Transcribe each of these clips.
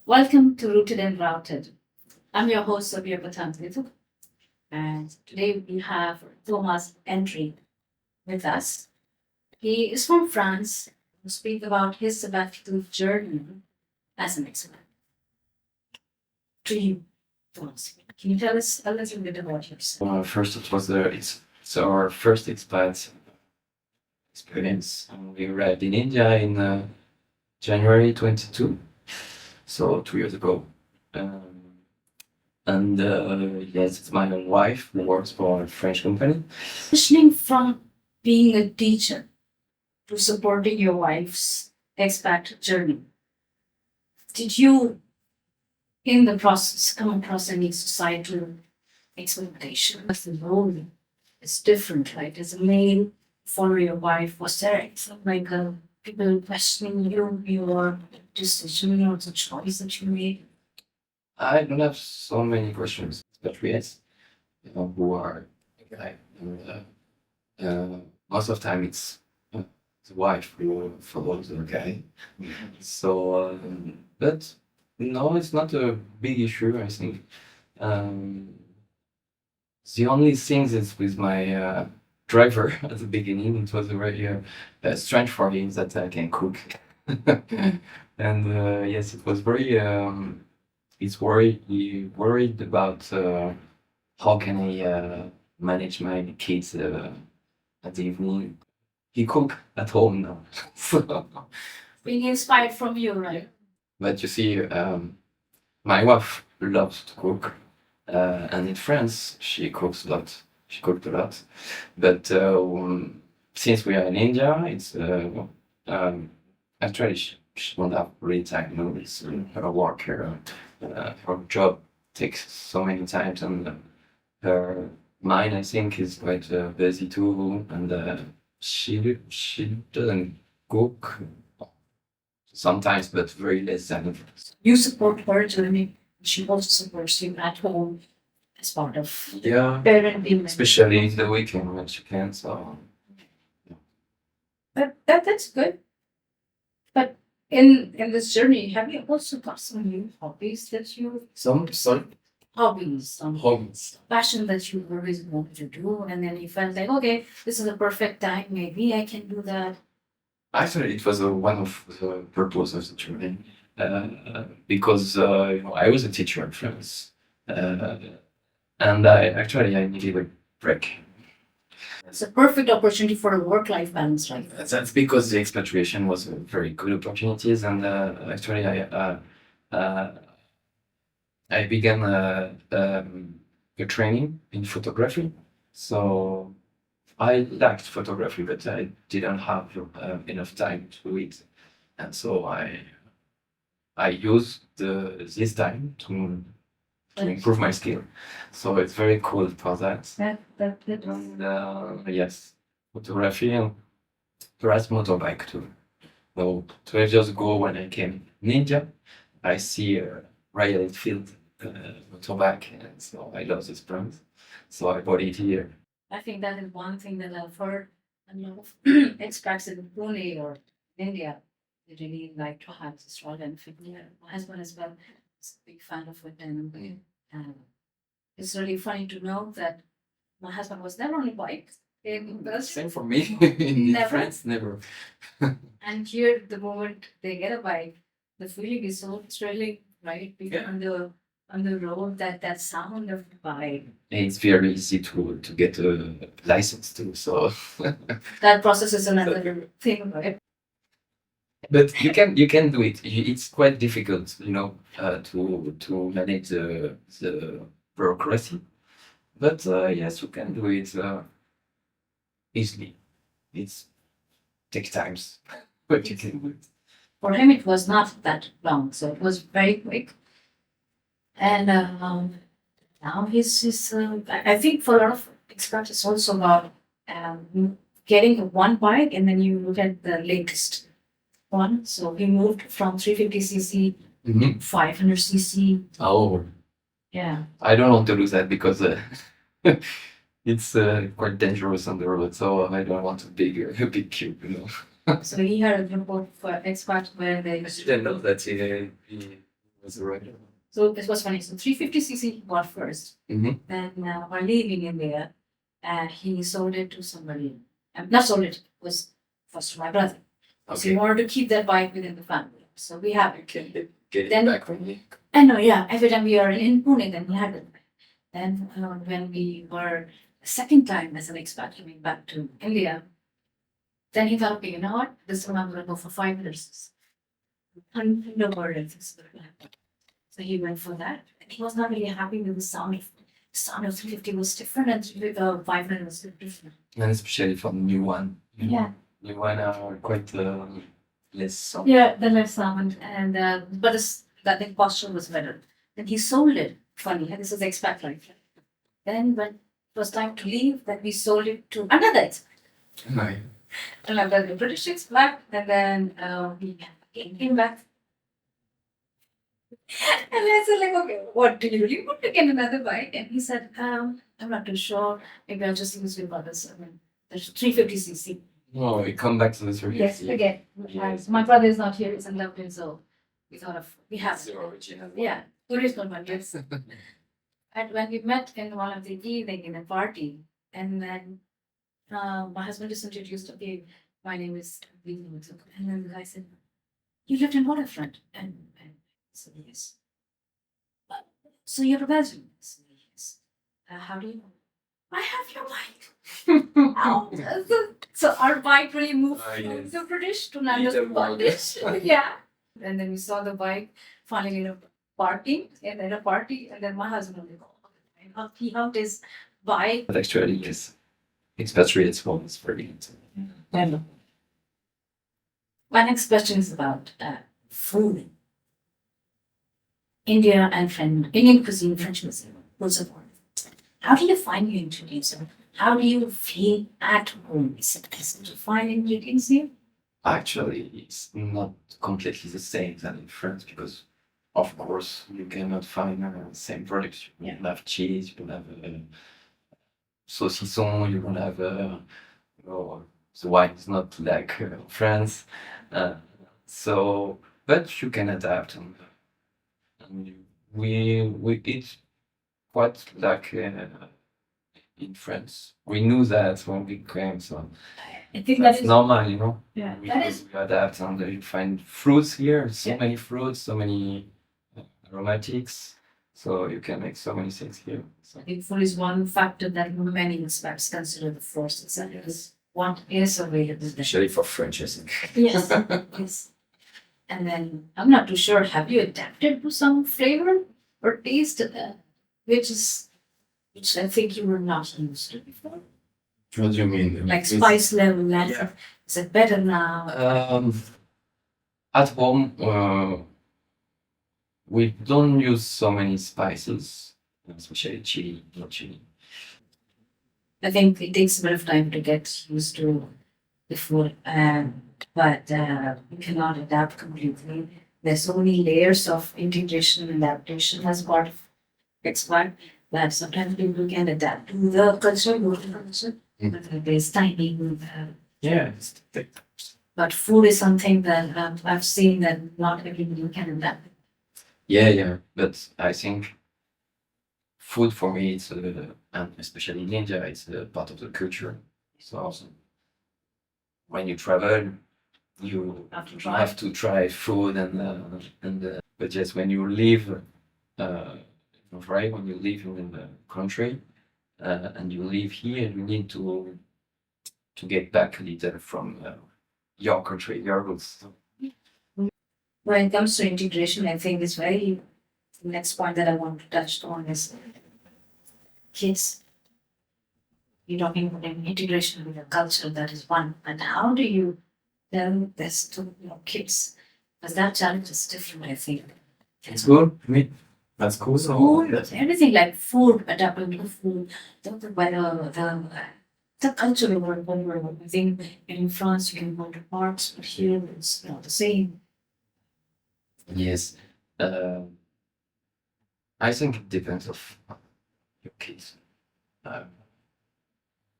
Welcome to Rooted and Routed. I'm your host, Sabbatical, and today we have Thomas Entry with us. He is from France to speak about his sabbatical journey as an expat. To you, Thomas, can you tell us a little bit about yourself? First, it's our first expat experience. We arrived in India in January 22, so 2 years ago. And yes, it's my own wife who works for a French company. Transitioning from being a teacher to supporting your wife's expat journey, did you, in the process, come across any societal expectation? Because the role is different, right? As a male, follow your wife. Was there some like people questioning you, your decision or the choice that you made? I don't have so many questions, but yes, who are a guy. And, most of the time it's the wife who follows the guy. So, but no, it's not a big issue, I think. The only thing is with my driver at the beginning, it was very strange for him that I can cook. And yes, it was very, he worried about how can I manage my kids at the evening. He cook at home now. So, Being inspired from you, right? but you see, my wife loves to cook, and in France she cooks a lot. She cooked a lot, but since we are in India, it's actually she don't have really time. You know, it's her work, her job takes so many times, and her mind, I think, is quite busy too, and she doesn't cook sometimes, but very less than. You support her journey. She also supports you at home as part of Yeah, parenting. especially in the weekend when she can. So That's good. But in this journey, have you also got some new hobbies that you some hobbies, some hobbies. passion that you always wanted to do, and then you felt like, okay, this is the perfect time. Maybe I can do that. Actually, it was one of the purpose of the journey, because I was a teacher in France, and I needed a break. It's a perfect opportunity for a work-life balance, right? That's because the expatriation was a very good opportunities, and actually I began a training in photography. So I liked photography, but I didn't have enough time to do it, and so I used this time to improve my skill. So it's very cool for that. That And yes, photography and perhaps motorbike too. So 12 years ago when I came in India, I see a Royal Enfield motorbike, and so I love this brand. So I bought it here. I think that is one thing that I've heard a lot of expats in Pune or India. They really like to have this Royal Enfield. Yeah, my husband as well is a big fan of it, and it's really funny to know that my husband was never on a bike in Belgium, Same for me in Never? France, never. and here the moment they get a bike, the feeling is so thrilling, right? Being Yeah. on the road, that sound of the bike. And it's very easy to get a license too. So, That process is another thing, right? but you can do it. It's quite difficult, to manage the bureaucracy. But yes, you can do it easily. It's takes times, but you can do it. For him, it was not that long, so it was very quick. And now he's I think for a lot of experts, it's also about getting one bike and then you look at the latest one. So he moved from 350cc Mhm. 500cc. Oh, Yeah. I don't want to do that because it's quite dangerous on the road. So I don't want a big cube, you know. So he had a group of expats where they I didn't know that he That's right. So this was funny. So 350cc he got first. Mm-hmm. Then while leaving India, he sold it to somebody. Not sold it, it was first to my brother. So he Okay. wanted to keep that bike within the family. So we have it. Can get it Then- back from me. I know, yeah. Every time we are in Pune, then we had it. Then when we were the second time as an expat coming back to India, then he thought, okay, you know what? This time I'm going to go for 5 years. No more than this. So he went for that. And he was not really happy with the sound of 350 was different and 500 was different. And especially for the new one. Yeah. New one are quite less soft. Yeah, the less sound and but that the posture was better. Then he sold it. Funny, and this is expat life. Then when it was time to leave, then we sold it to another expat. Right. Another British expat, and then we came back. And I said, like, okay, what do you really want to get another bike? And he said, I'm not too sure. Maybe I'll just use your brother's. I mean, there's 350cc. Oh, we come back to the service. Yes, again. Yes. My brother is not here, he's in London, so we thought of, we have. It's the original one. Yeah, original one, yes. And when we met in one of the evening in a party, and then my husband just introduced, okay, my name is Vinu. And then the guy said, you lived in Waterfront? And I said, yes. So you're a Belgian? I said, yes. How do you know? I have your bike. Oh, so our bike really moved Ah, from yes. the British to not just Little more. British. Yeah. And then we saw the bike finally in a parking, and then a party, and then my husband was like, oh, he hugged his bike. But actually, yes. Expatriates home is very good. And my next question is about food. India and Indian cuisine, French cuisine, both of them. How do you find your ingredients? How do you feel at home? Is it easy to find ingredients here? Actually, it's not completely the same than in France because, of course, you cannot find the same products. You will have cheese, you will have saucisson, you will have the wine is not like France. So, but you can adapt, and we eat quite like in France. We knew that when we came, so I think that's that is normal, you know. yeah, We, that is we adapt, and you find fruits here. So Yeah. many fruits, so many aromatics. So you can make so many things here. So. I think food is one factor that many expats consider the first examples. What is available there? Especially for French, I think. Yes, yes. And then I'm not too sure. Have you adapted to some flavor or taste which I think you were not used to before? What do you mean? Like spice level, like, Yeah. is it better now? At home, we don't use so many spices, especially chili, not chili. I think it takes a bit of time to get used to the food, but you cannot adapt completely. There's so many layers of integration and adaptation as part of expat that sometimes people can adapt to the culture, local culture, but there's timing. Yeah, it's But food is something that I've seen that not everybody can adapt. yeah. But I think food for me, it's and especially in India, it's a part of the culture. So when you travel, you Have to try. have to try food and but yes, when you live, right, when you live in the country, and you live here, you need to get back a little from your country, your roots. When it comes to integration, I think it's very the next point that I want to touch on is kids. You're talking about integration with the culture, that is one. And how do you tell this to your kids? Because that challenge is different, I think. It's good. I mean, that's cool. Food, everything like food, adapting to food, the weather, the culture of one. I think in France you can go to parks, but here it's not the same. Yes. I think it depends of your kids.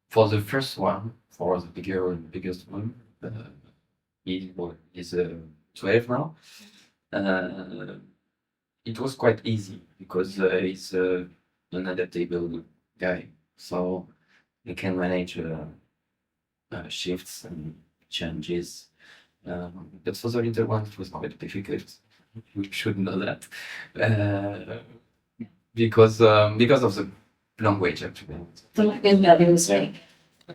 For the first one, for the biggest one, he is 12 now. it was quite easy because he's an adaptable guy, so he can manage shifts and changes. But for the little one, it was quite difficult. We should know that because of the language actually. The language barrier is like,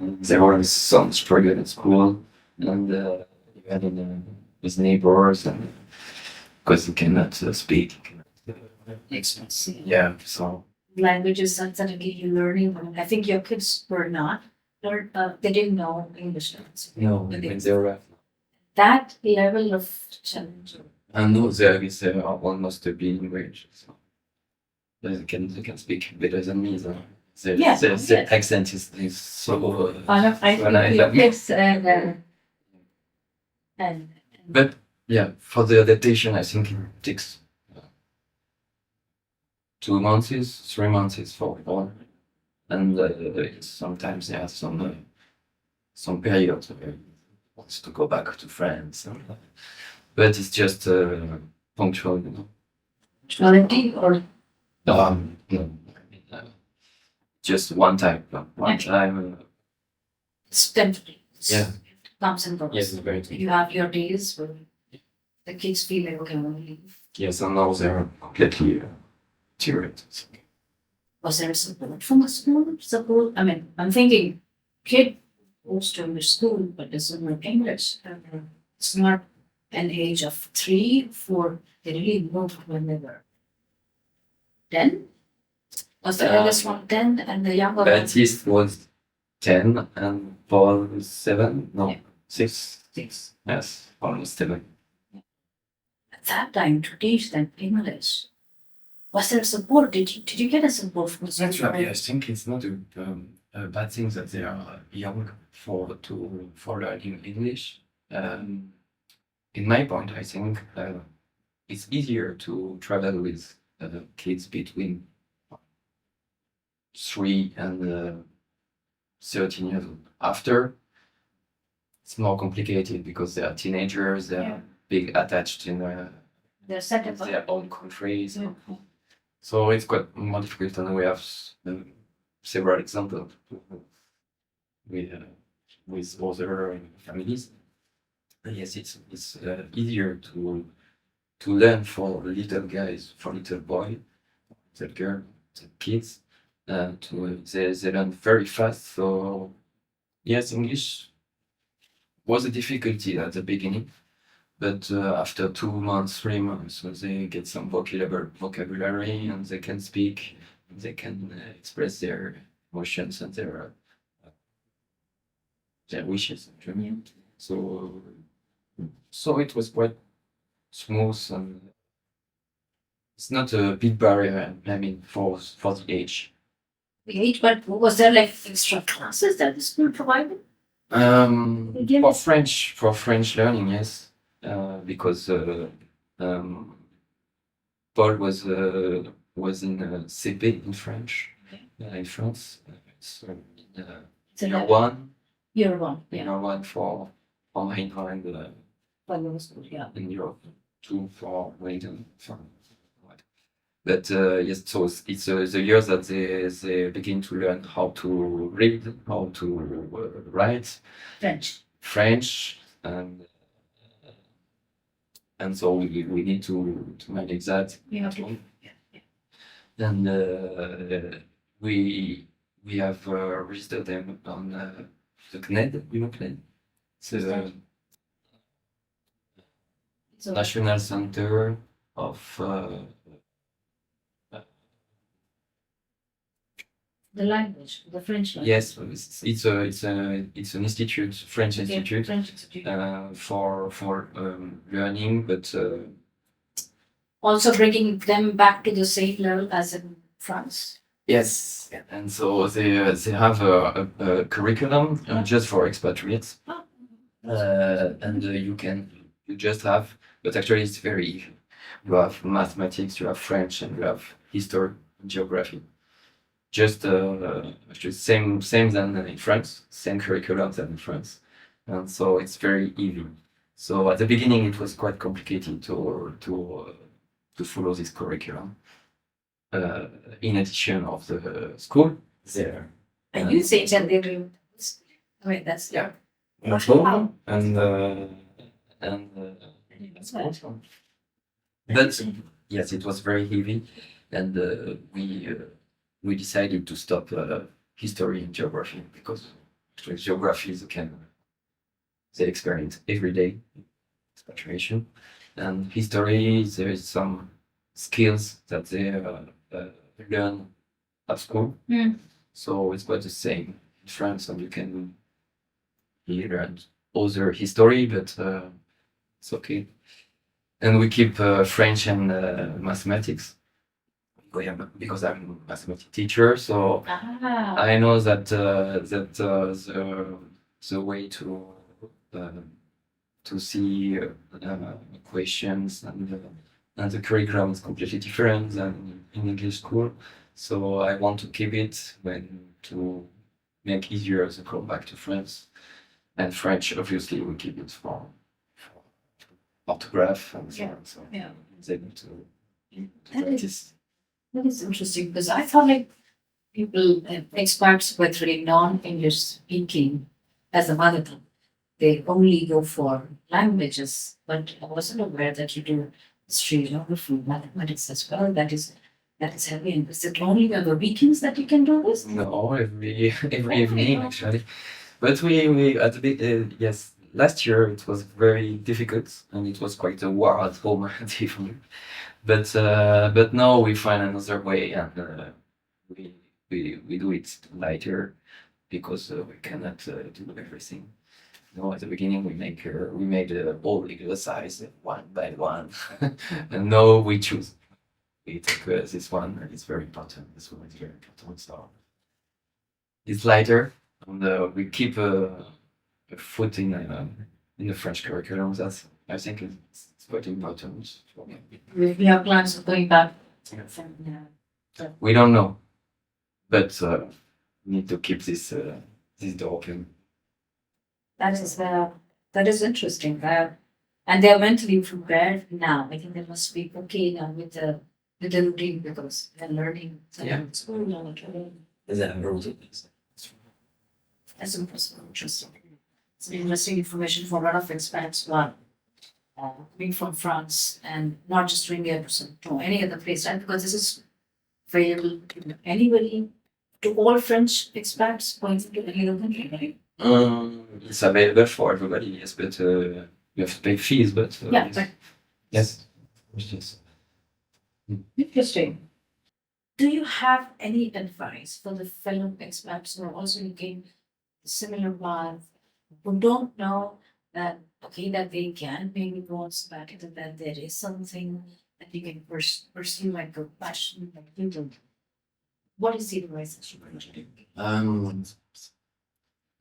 There were some struggle at school, and even with neighbors, and because you cannot speak. expensive. Yeah, so Languages that suddenly you're learning. I think your kids were not learn. They didn't know English. no, But when they were that level of challenge. and no, there is almost a bilingual, so they can speak better than me. So Yeah, the yeah. accent is so. I Well, I think your love- kids and But yeah, for the adaptation, I think it takes 2 months, 3 months for all, and sometimes there are some periods where he wants to go back to France, but it's just punctual, you know. quality or No, I mean, just one time, one Okay. time. it's temporary. Yeah. It comes and goes. Yes, very true. You have your days where the kids feel like, okay, I want to leave. Yes, and now they're completely deteriorated. Was there support from the school? Support? I mean, I'm thinking, kid goes to English school but doesn't learn English. It's not an age of 3, 4. They really moved when they were 10. Was the eldest one 10 and the younger one? Baptiste was 10 and Paul was 7. No, Yeah. 6. 6. Yes, almost 7. At that time to teach them English. Was there support? Did you get a support from the school? Actually, I think it's not a bad thing that they are young for learning English. In my point, I think it's easier to travel with kids between 3 and 13 years old. After, it's more complicated because they are teenagers. They are big attached in They're set up. their own countries. Yeah. So it's quite more difficult, and we have several examples with other families. And yes, it's easier to learn for little guys, for little boy, little girl, little kids. They learn very fast. So yes, English was a difficulty at the beginning. But after 2 months, 3 months, so they get some vocabulary, and they can speak, they can express their emotions and their wishes. Actually. Yeah. So it was quite smooth, and it's not a big barrier. I mean, for the age. The age, but was there like extra classes that the school provided? Again, For French learning, yes. Because Paul was in CP in French, in France. It's It's a year level. 1, Year 1, yeah. year 1 for Heinry Primary school, yeah. in Europe, 2 for Wayden. But yes, so it's the years that they begin to learn how to read, how to write French. and so we need to manage that. You have to. And we have registered them on the CNED, you know CNED? It's What's that? the So National Center of the language, the French language. yes, it's an institute, French Okay, institute, French institute. for learning, but Also bringing them back to the same level as in France. yes, and so they have a curriculum just for expatriates, Oh. and you just have, but actually it's very easy. You have mathematics, you have French, and you have history, and geography. Just actually same than in France, same curriculum than in France, and so it's very easy. So at the beginning it was quite complicated to follow this curriculum. In addition of the school there. And you say that they do. I mean, that's Yeah. Wow. And that's awesome. But yes, it was very heavy, and we decided to stop history and geography because actually geography is they experience every day expatriation, and history there is some skills that they learn at school. Mm. So it's quite the same in France, and you can learn other history, but it's okay. And we keep French and mathematics. Because I'm a mathematics teacher, so I know that the way to see questions and the curriculum is completely different than in English school. So I want to keep it to make easier the call back to France. And French, obviously, we keep it for orthograph and so on. So Yeah. it's able to That practice. That is interesting because I thought like people, experts with really non-English speaking as a mother tongue, they only go for languages. But I wasn't aware that you do history, geography, mathematics as well. That is heavy. And is it only on the weekends that you can do this? No, every Oh, evening yeah. actually. But we at the big yes, last year it was very difficult and it was quite a war at home definitely. But now we find another way and we do it later because we cannot do everything. No, at the beginning we made all exercise one by one, and now we choose. We take this one, and it's very important. This one is very important. So it's lighter, and we keep a foot in the French curriculum. That's I think it's quite important for me. We have plans of going back from We don't know, but we need to keep this door open. that is interesting. And they are mentally prepared now. I think they must be okay now with the routine because they're learning. Yeah. School knowledge. That's impossible. Interesting. It's interesting information for a lot of expats who are being from France and not just to India, but to any other place, right? Because this is available to anybody, to all French expats going to any other country, right? It's available for everybody, yes, but you have to pay fees. But Yeah, but yes, yes. interesting. Do you have any advice for the fellow expats who are also looking similar path, who don't know that okay that they can maybe go on sabbatical, that there is something that you can pursue like a passion like you do? What is the advice that you can give?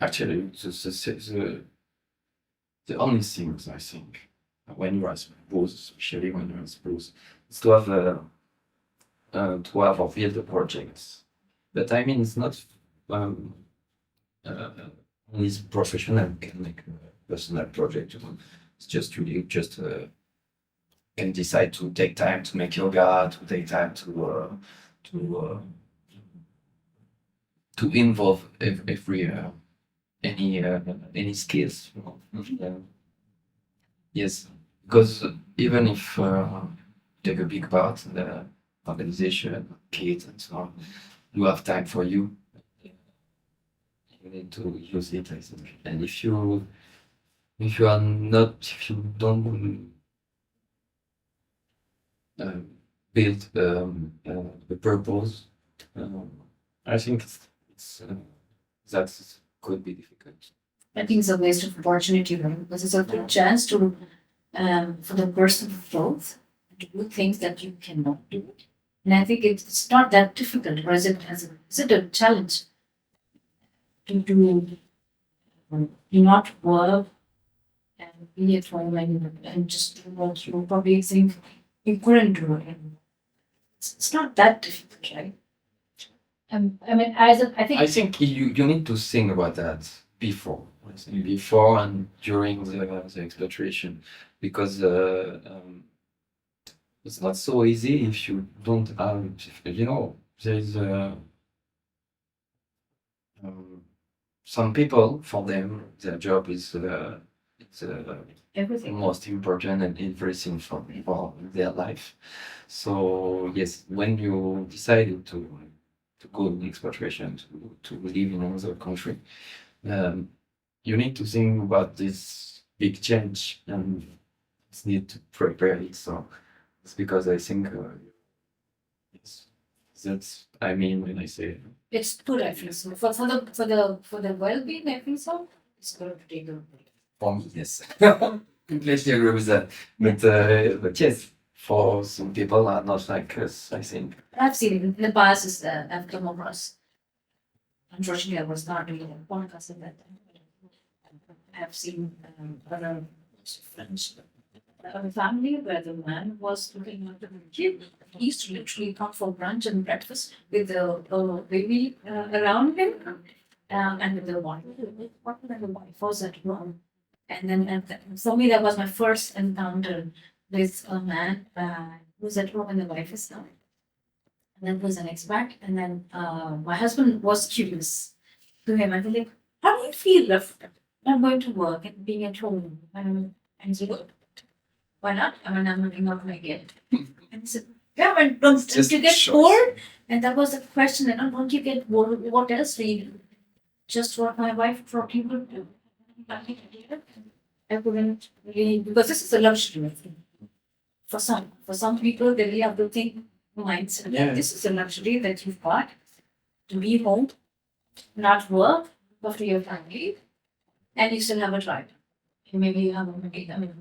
Actually, the only things I think when you are supposed, especially when you are supposed, is to have or build a project. But I mean, it's not only professional can make a personal project. It's just really just can decide to take time to make yoga, to take time to involve every any skills. Yes, because even if take a big part in the organization, kids and so on, you have time for you. You need to use it, I think. And if you don't build the purpose, I think that could be difficult. I think it's a waste of opportunity, right? Because it's a good chance to for the personal growth to do things that you cannot do. And I think it's not that difficult, or is it a challenge to do not work and be at home and just do what you probably think you couldn't do it. It's not that difficult, right? I mean, I think you need to think about that before, before and during the expatriation, because it's not so easy if you don't have, you know, there's some people, for them, their job is it's Everything. most important and everything for their life. So yes, when you decided to go in expatriation to live in another country, um, you need to think about this big change and it's need to prepare it. So it's because I think it's, that's I mean when I say It's good, I feel so. For the well-being, I think so. It's good to take a break. for me, yes, completely agree with that. But yes, for some people are not like us. I think. I've seen it in the past. Is I've come across. Unfortunately, I was not doing a podcast at that time. I've seen other friends, a family where the man was looking after the kid. He used to literally come for brunch and breakfast with the baby around him, and with the wife. And the wife was at home. And then for me, that was my first encounter with a man who's at home and the wife is not. And then was an expat. And then my husband was curious to him. I was like, how do you feel after I'm going to work and being at home? And he said, why not? I mean, I'm looking out my kid. And he said, yeah, but don't you get bored? And that was the question. And don't you get bored? What else do you do? Just what my wife brought you to do. I couldn't really, because this is a luxury thing. For some people, they really have to think mindset. Yeah. This is a luxury that you've got to be home, not work, look after your family, and you still have a drive. And maybe you have a I mean,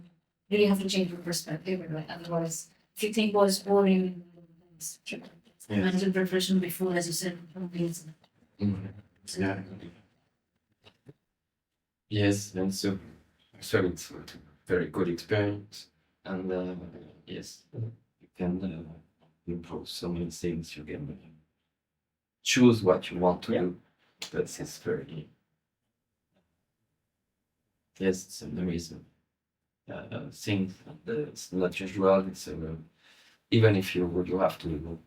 you really have to change your perspective. Right? Otherwise, if you think was boring, mental preparation before, as you said, please. Yeah. Yes, and so it's a very good experience, and yes, you can improve so many things. You can choose what you want to do. That's it's very yes, it's an amazing thing. It's not usual. It's even if you have to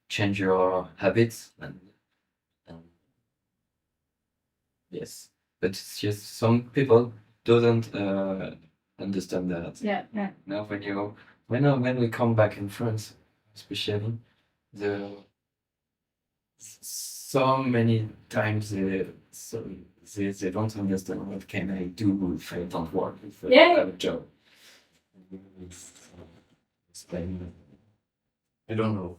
change your habits and yes, but it's just some people doesn't understand that. Yeah, yeah. Now when we come back in France, especially the so many times they don't understand what can I do if I don't work if I Yeah. have a job. It's like, I don't know.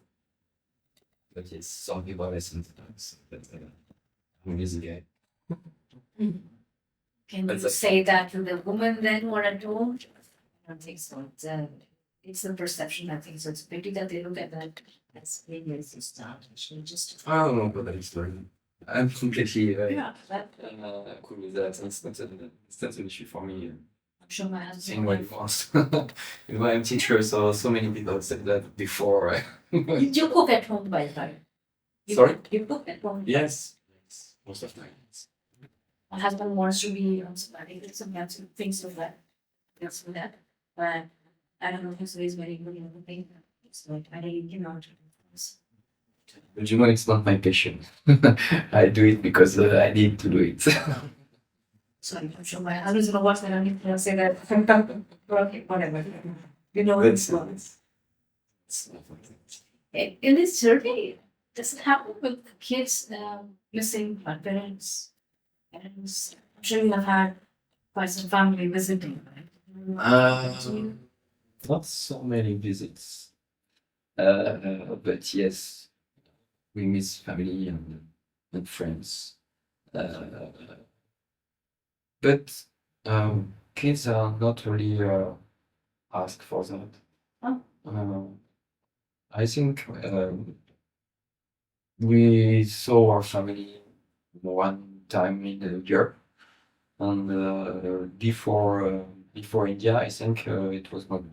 But yes, some people listen sometimes. But I'm a easy guy. Can That's you a- say that to the woman then what I do? I don't think so. It's the perception, I think. So it's a pity that they look at that as being racist. Actually, just I don't know about that story. I'm completely that cool with that. It's not an issue for me. I'm sure my Seeing husband. what he wants. You know, I'm teacher, so many people said that before, right? You cook at home by the time. Sorry? You cook at home. Yes. Most of the time. My husband wants to be on sabbatical, sometimes things like that. That's for that. But I don't know if he's very good in the thing. It's like I really cannot. But you know, it's not my passion. I do it because I need to do it. Sorry, I'm sure my husband's gonna watch that. I need to say that. Okay, whatever. You know, It's in this survey, does it happen with the kids missing parents? Parents, I'm sure you have had quite some family visiting, right? Not so many visits. But yes, we miss family and friends. But kids are not really asked for that. Oh. I think we saw our family one time in a year, and before India, I think it was not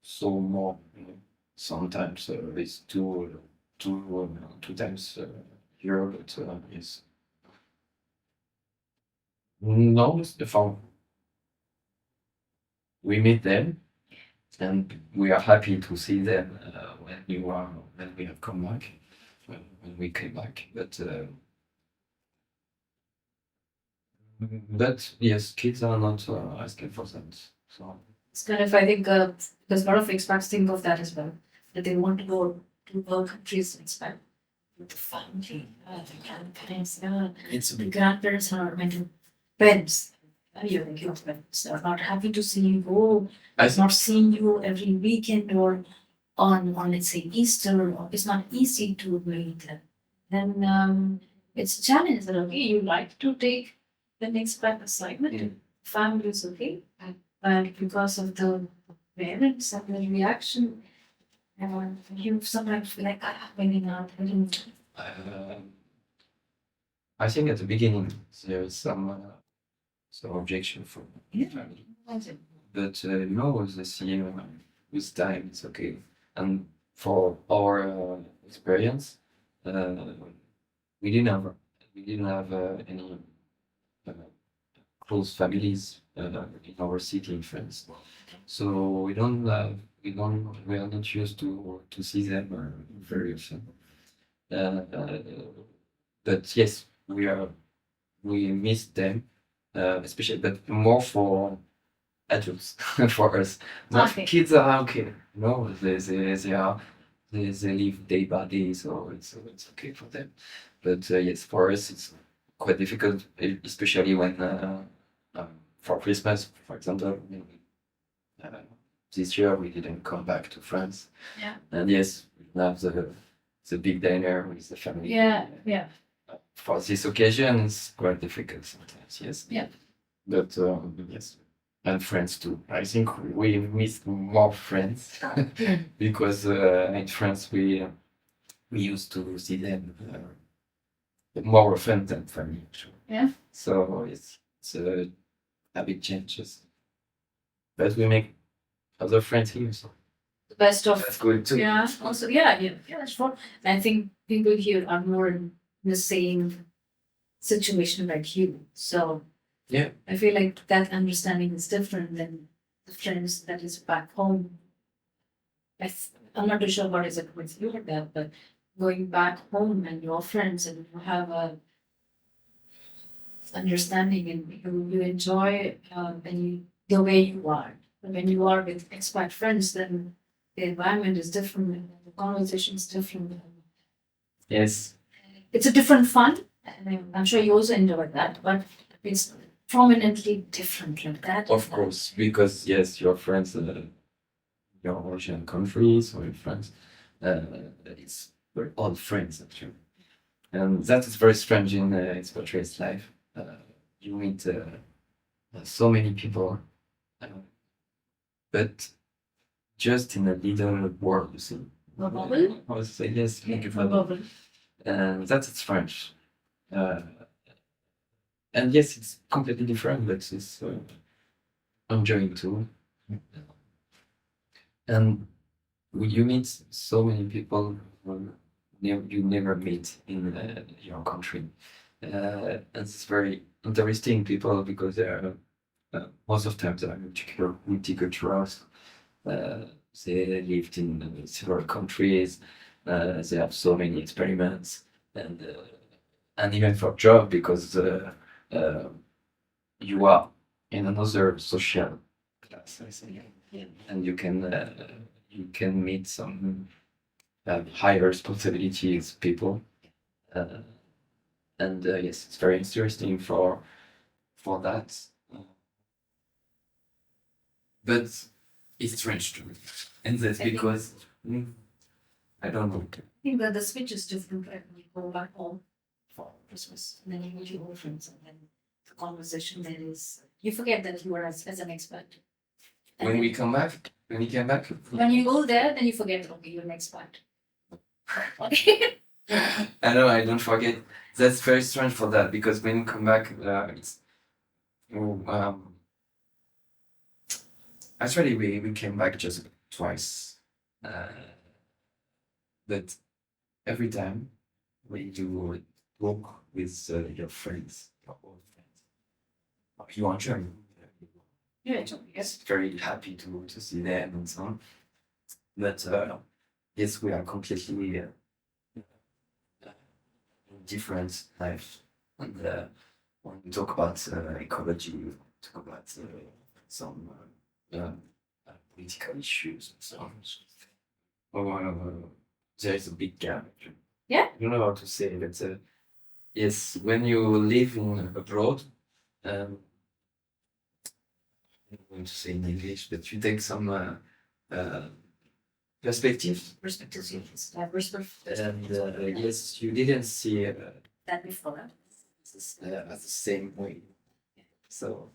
so more. Sometimes it's two times a year, but yes. No, it's the phone. We meet them, and we are happy to see them when we have come back, when we came back. But yes, kids are not asking for that. So It's kind of, I think, because a lot of expats think of that as well, that they want to go to other countries to expat with the family, the grandparents, the grandparents are meant to parents. You're thinking of parents. They're not happy to see you go. I It's not seeing you every weekend or on let's say Easter, or it's not easy to meet them. Then it's a challenge that okay, you like to take the next back assignment, Yeah. family is okay, but because of the parents and the reaction, you sometimes feel like maybe not. I think at the beginning there is some objection from Yeah. family, but no, the see with time it's okay. And for our experience, uh, we didn't have any uh, close families in our city in France, so we are not used to see them very often. But yes, we miss them, especially, but more for adults for us. Not Okay. kids are okay. No, they live day by day, so it's okay for them. But yes, for us it's quite difficult, especially when for Christmas, for example. Uh, this year we didn't come back to France, Yeah. and yes, we have the big dinner with the family. Yeah. Yeah. For this occasion, it's quite difficult sometimes. Yes. Yeah. But yes, and friends too. I think we miss more friends because in France we used to see them more often than family. Actually. Yeah. So it's a big changes, but we make other friends here. So The best of that's good too. yeah. Also, yeah, sure. And I think people here are more in the same situation like you. So Yeah. I feel like that understanding is different than the friends that is back home. I'm not too sure what is it with you like that, but going back home and your friends and you have a understanding and you enjoy the way you are. But when you are with expat friends, then the environment is different and the conversation is different. Yes. It's a different fun. And I'm sure you also enjoy that, but it's prominently different like that. Of course, because yes, your friends, your Asian countries or your friends, it's very old friends actually, and that is very strange in expatriate life. You meet so many people, uh, but just in a little world, you see. A bubble? I would say yes, thank you A for that. bubble. And that is French. And yes, it's completely different, but it's enjoying too. And you meet so many people who you never meet in your country. And it's very interesting people because they are most of the time they are multicultural. They lived in several countries. They have so many experiments and even for job because uh, you are in another social class, I think, and you can meet some higher responsibilities people, uh, and yes, it's very interesting for that. But it's strange to me, and that's I think- because I don't know. I think that the switch is different right? When you go back home for Christmas and then you meet your old friends and then the conversation there is you forget that you are as an expert. And When then we come back, when we came back, when you go there, then you forget, okay, you're an expert. I know I don't forget. That's very strange for that because when you come back, it's actually we came back just twice, but every time when you walk with your friends, your old friends, you enjoy. Yeah, yes. Very happy to see them and so on. But yes, we are completely different life. And when we talk about ecology, we talk about some political issues and so on. There is a big gap. Yeah. I don't know how to say it, but yes, when you live abroad, I don't want to say in English, but you take some perspective. Perspectives, yes. Perspective. And yes, you didn't see That before. as the same way. So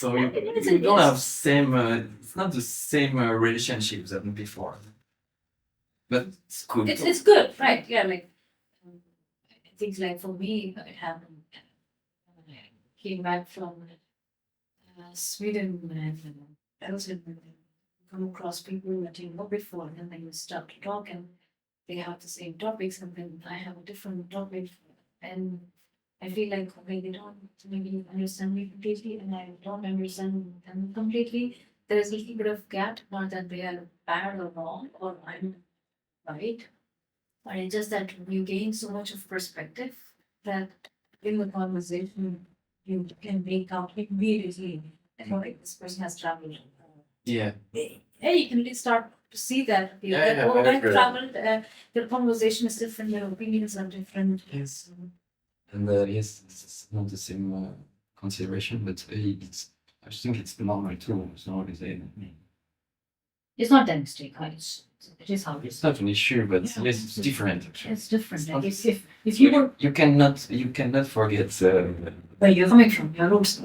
Yeah, it is you a don't yes. have same. It's not the same relationship than before. But it's good. It's good, right? Yeah, like things like for me, it happened when I came back from Sweden and I was in come across people that you know before, and then you start to talk, and they have the same topics, and then I have a different topic, and I feel like okay, they don't maybe understand me completely, and I don't understand them completely. There is a little bit of gap, not that they are bad or wrong or I'm right, but it's just that you gain so much of perspective that in the conversation you can make out immediately. Like this person has traveled. Yeah. Hey, you can really start to see that. Yeah, Oh, I I've agree. traveled. Their conversation is different. Their opinions are different. Yes. And yes, it's not the same consideration, but it's. I think it's normal too. It's not always It's not that mistake, right? It is how it is. It's not an issue, but Yeah, yes, it's different. Actually. It's different. It's Like not- if you were You cannot forget. where you're coming from, your roots.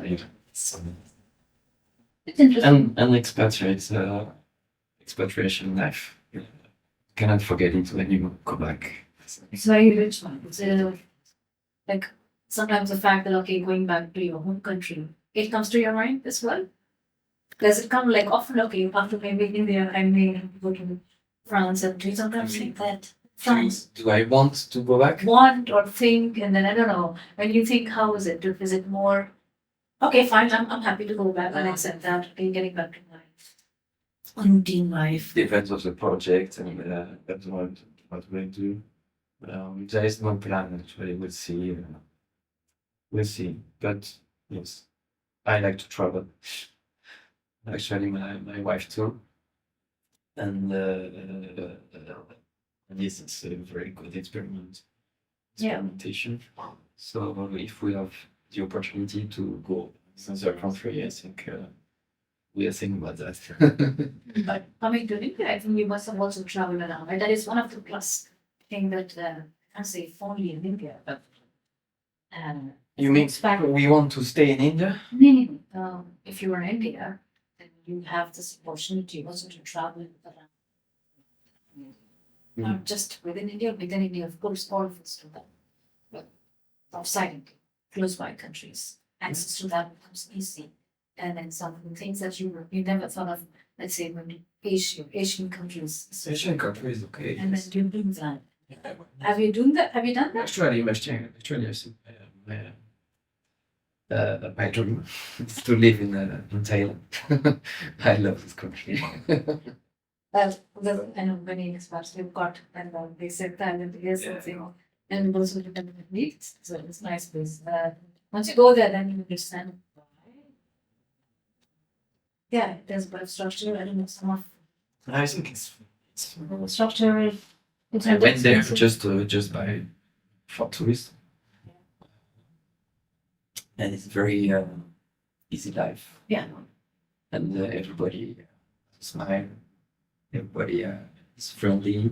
It's, It's interesting. and expatriation life. You cannot forget it when you go back. It's very rich one. It's like sometimes the fact that okay, going back to your home country, it comes to your mind as well. Does it come like often? Okay, after maybe India, I may go to France and do sometimes think that France Do I want to go back? want or think, and then I don't know. When you think, how is it? Is it more okay? Fine, I'm happy to go back and accept that. Okay, getting back to my routine life. Depends on the project and that's what we do. There is no plan actually. We'll see. We'll see. But yes, I like to travel. Actually, my wife too. And yes, it's a very good experimentation. So if we have the opportunity to go to another country, I think we are thinking about that. But coming to India, I think you must have also traveled around. Right? That is one of the plus thing that I can't say only in India, but You mean Expat. we want to stay in India? If you are in India, then you have this opportunity also to travel around. Not just within India, of course, all of us do that. But outside India, close by countries, access to that becomes easy. And then some of the things that you never thought of, let's say when Asian countries. Asian countries, okay. And then you do that. Have you done that? Have you done that? Actually, I think my dream is to live in Thailand. I love this country. I know many expats we've got, and they said Thailand is something, and also dependent needs. So it's a nice place. Once you go there, then you understand why. Yeah, there's a bit of structure. I don't know some of I think it's the structure. I went there just for tourists, and it's very easy life. Yeah. And everybody smile. Everybody is friendly.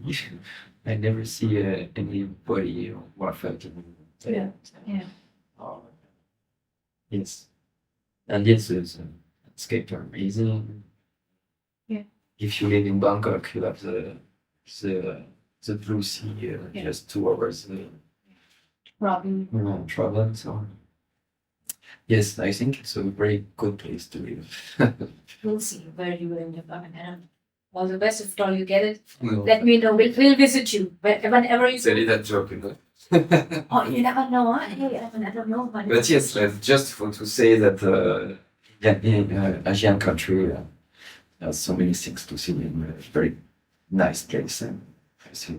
I never see anybody rough out. Yeah. Yes, and yes, it's escape are amazing. Yeah. If you live in Bangkok, you have the blue sea, just 2 hours Probably. travel. So yes, I think it's a very good place to live. We'll see where you will end up. And all the best if at all you get it. Well, Let me know. We'll visit you whenever you. Say that joke, you know. Oh, you never know. I don't know. But yes, just to say that Yeah, in Asian country, there's so many things to see in a very nice place. And I see.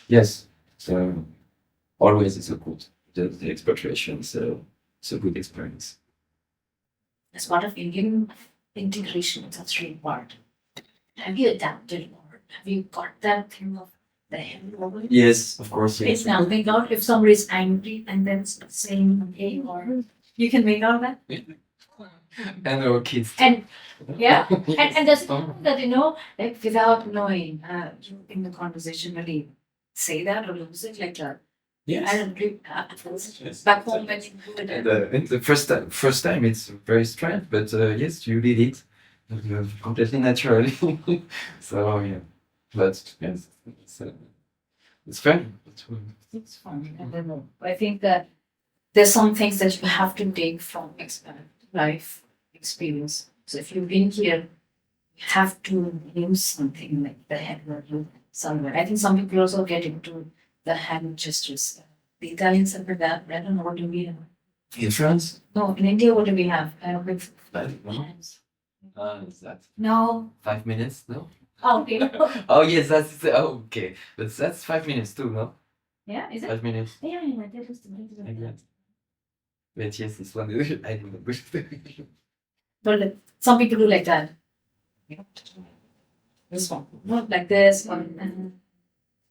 Yes, so always it's a good the expatriation. So it's a good experience. As part of Indian integration, that's really important. Have you adapted or have you got that thing of the hand over? Yes, of course. Yes. It's now make out if somebody is angry and then saying okay or you can make out that. And our kids. And yeah, and there's something that like without knowing, you in the conversation really say that or lose it like that. Yes. I don't agree. Yes. Back home when you do it. And the first time it's very strange, but yes, you did it completely naturally. So yeah, but yes, it's fun. It's fun. I don't know. I think that there's some things that you have to take from life experience. So if you've been here, you have to use something like the hand or somewhere. I think some people also get into the hand gestures. The Italians have that. I don't know what do we have. In France? No, in India, what do we have? With Hands. Is that no. 5 minutes? No. Oh, okay. Oh yes, okay. But that's 5 minutes too, no? Yeah, is it? 5 minutes. Yeah, that is Like that. But yes, it's one I don't know. But some people do like that. This one, not like this, or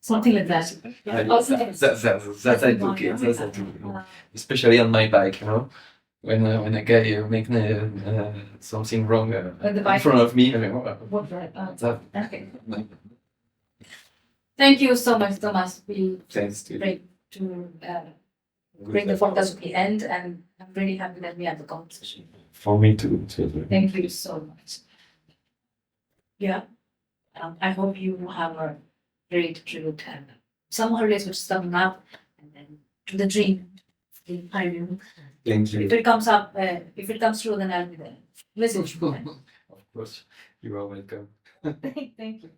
something like that. That's okay. That's okay. Especially on my bike, when a guy make something wrong On the in bike? front of me, I mean, What that? that, Okay. Thank you so much, Thomas. We thanks to great to bring the podcast to the end, and I'm really happy that we had the conversation. for me too. Thank you so much. Yeah, I hope you have a great trip and some holidays which is coming up, and then to the dream. Thank you. If it comes up, if it comes true, then I'll be there. Visit you. Of course, you are welcome. Thank you.